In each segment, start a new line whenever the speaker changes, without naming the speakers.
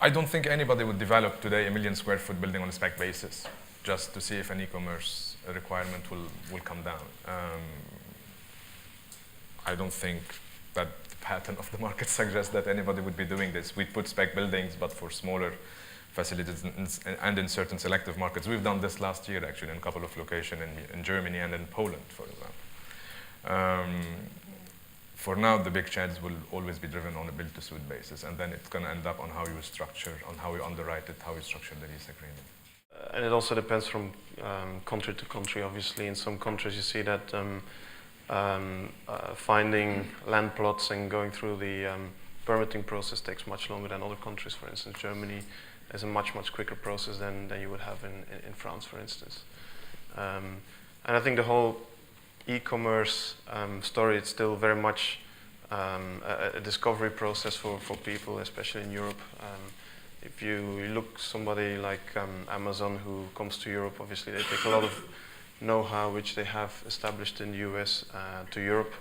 I don't think anybody would develop today a 1 million square foot building on a spec basis just to see if an e-commerce requirement will come down. I don't think that the pattern of the market suggests that anybody would be doing this. We'd put spec buildings, but for smaller facilities and in certain selective markets. We've done this last year, actually, in a couple of locations in Germany and in Poland, for example. For now, the big sheds will always be driven on a build-to-suit basis, and then it's going to end up on how you structure, on how you underwrite it, how you structure the lease agreement.
And it also depends from country to country, obviously. In some countries you see that finding land plots and going through the permitting process takes much longer than other countries. For instance, Germany is a much quicker process than you would have in France, for instance. And I think the whole e-commerce story, it's still very much a discovery process for people, especially in Europe. If you look somebody like Amazon who comes to Europe, obviously they take a lot of know-how which they have established in the US to Europe.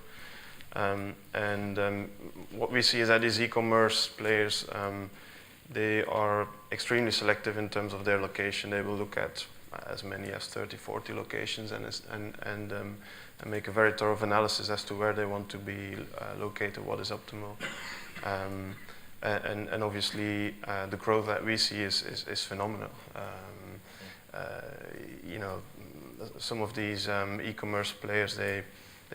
What we see is that these e-commerce players, they are extremely selective in terms of their location. They will look at as many as 30, 40 locations and make a very thorough analysis as to where they want to be located, what is optimal. And obviously the growth that we see is phenomenal. You know, some of these e-commerce players, they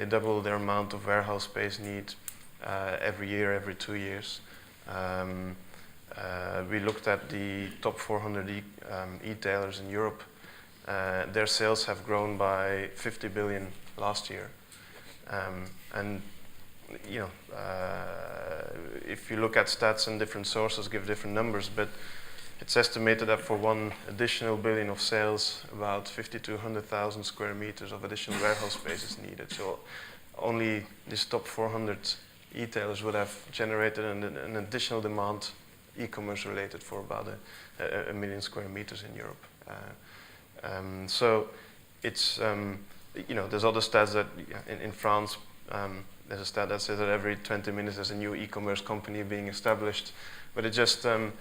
double their amount of warehouse space need every year, every 2 years. We looked at the top 400 e-tailers in Europe. Their sales have grown by 50 billion last year. And you know, if you look at stats and different sources give different numbers, but it's estimated that for 1 additional billion of sales, about 50 to 100,000 square meters of additional warehouse space is needed. So only these top 400 e-tailers would have generated an additional demand, e-commerce related, for about a million square meters in Europe. So it's, you know, there's other stats that in France, there's a stat that says that every 20 minutes there's a new e-commerce company being established, but it just, and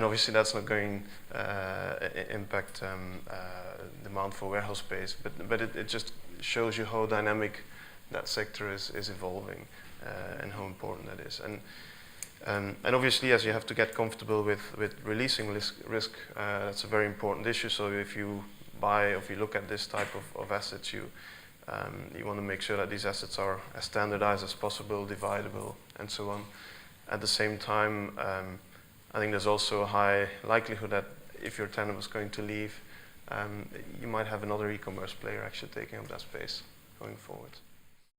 obviously that's not going to impact demand for warehouse space, but it just shows you how dynamic that sector is evolving and how important that is. And obviously, as you have to get comfortable with releasing risk, that's a very important issue. So if you buy, if you look at this type of assets, you want to make sure that these assets are as standardized as possible, dividable, and so on. At the same time, I think there's also a high likelihood that if your tenant was going to leave, you might have another e-commerce player actually taking up that space going forward.